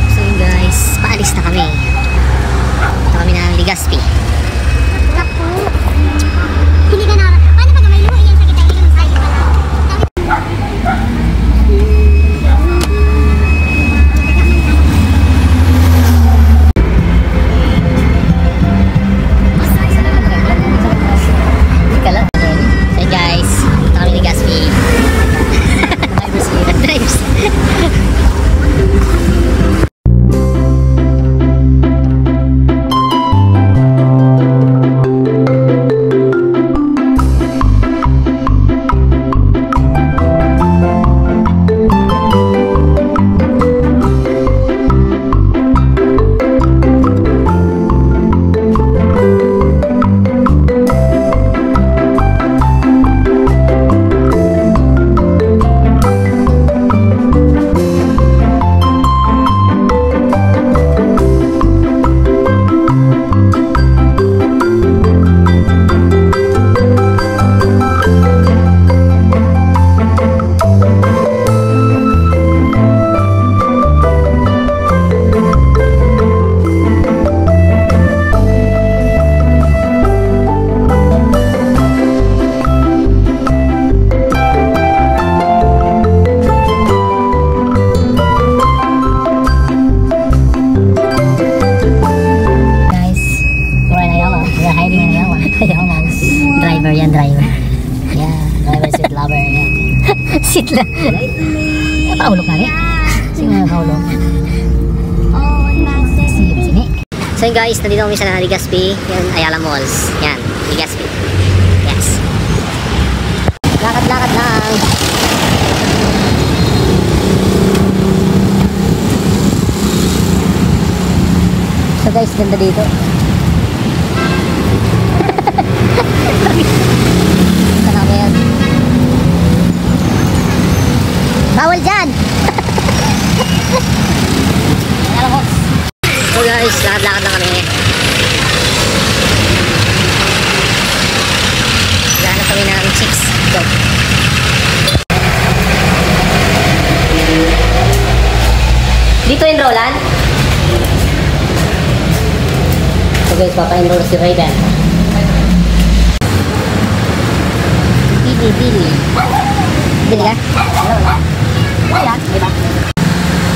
So yun guys, paalis na kami. Ito kami ng Legazpi. Hindi ka na. Paano pag may luha yan sa kita? Hindi ka masaya pala. So guys, ito kami Legazpi. Drives. Driver yan, driver. Yeah, driver seat lover. Yeah. Seat lang. Paulog na rin. Sige na paulog. Sini. So yun guys, nandito kami sa Legazpi. Yan, Ayala Malls. Yan, Legazpi. Yes. Lakad-lakad lang. So guys, ganda dito. Bawal dyan! So guys, lakad-lakad lang kami. Lahanap kami ng chicks. Go! Dito enrollan? So guys, papa-enroll si Raven. Bili. Bili ka? Wala, diba?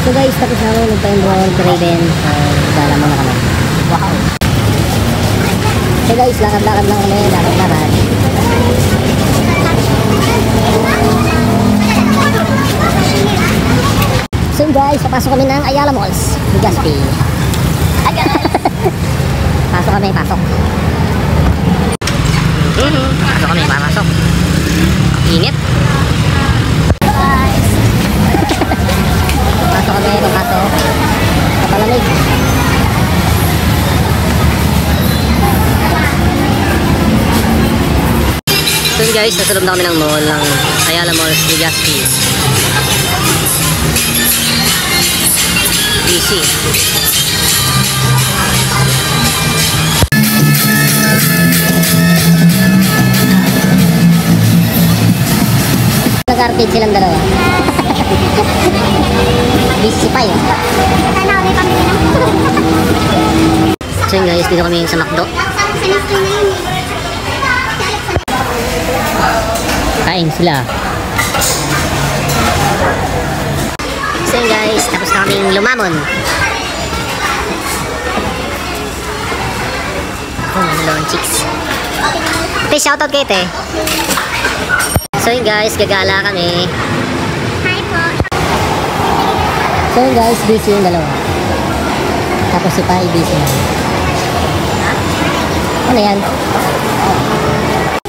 So guys, tapos na ako nagpa-enroll sa Raven. Dala muna kami. Wow! So guys, lakad-lakad lang kami. Lakad-lakad. So guys, papasok kami ng Ayala Malls. Legazpi. Pasok kami, pasok. Pasok kami, pasok. Init. Pasok kami, papasok. Kapalamig. So guys, nasa loob na kami ng mall ng Ayala Malls, Legazpi. Busy. Nag-arcade silang dalawa. Busy pa yun. So yun guys, dito kami sa McDo. Kain sila. So yun guys, tapos na kaming lumamon. Nandun chicks. Te, shoutout kayo te. So yun guys, gagala kami. Hi po. So yun guys, busy yung dalawa. Tapos si Pai busy na. Ano yan?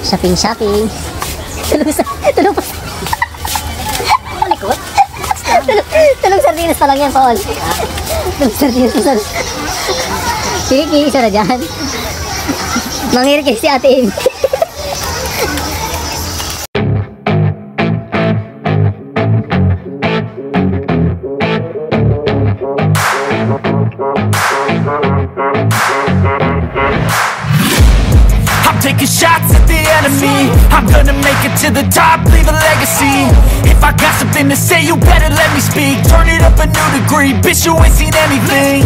Shopping. Tulog pa. Malikot? Tulog sardinas pa lang yan, Paul. Tulog sardinas pa lang. Kiki, isa na dyan. Mangirit kayo si Ate Amy. I'm taking shots at the front of me. I'm gonna make it to the top, leave a legacy. If I got something to say, you better let me speak. Turn it up a new degree, bitch, you ain't seen anything.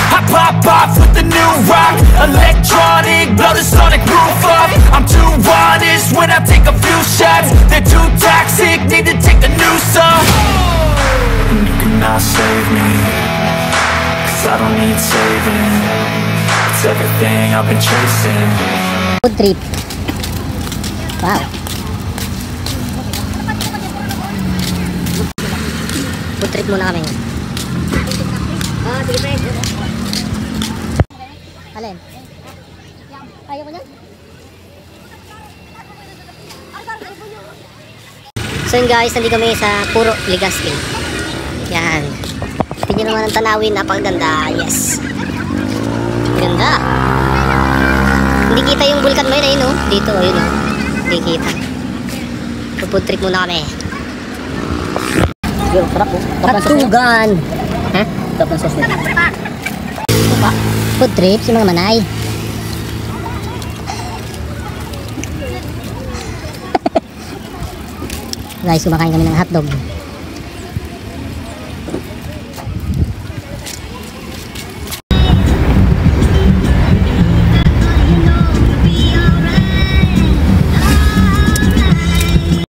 I pop off with the new rock, electronic, blow the sonic roof up. I'm too honest when I take a few shots. They're too toxic, need to take the noose off. And you cannot save me, 'cause I don't need saving. It's everything I've been chasing. Food trip. Wow. Food trip muna kami. Ah, sige pre. Alin? Ayaw ko na? So yun guys, nandito kami sa Puro Legazpi. Yan. Tingnan naman ang tanawin, napakaganda. Yes. Ganda. Hindi kita yung vulkan mo yun, ayun oh. Dito, ayun oh. Hindi kita. Food trip muna kami. Yo, sarap oh. Patugan. Ha? Top ng sauce nila. Food trip, si mga manay. Guys, kumakain kami ng hotdog.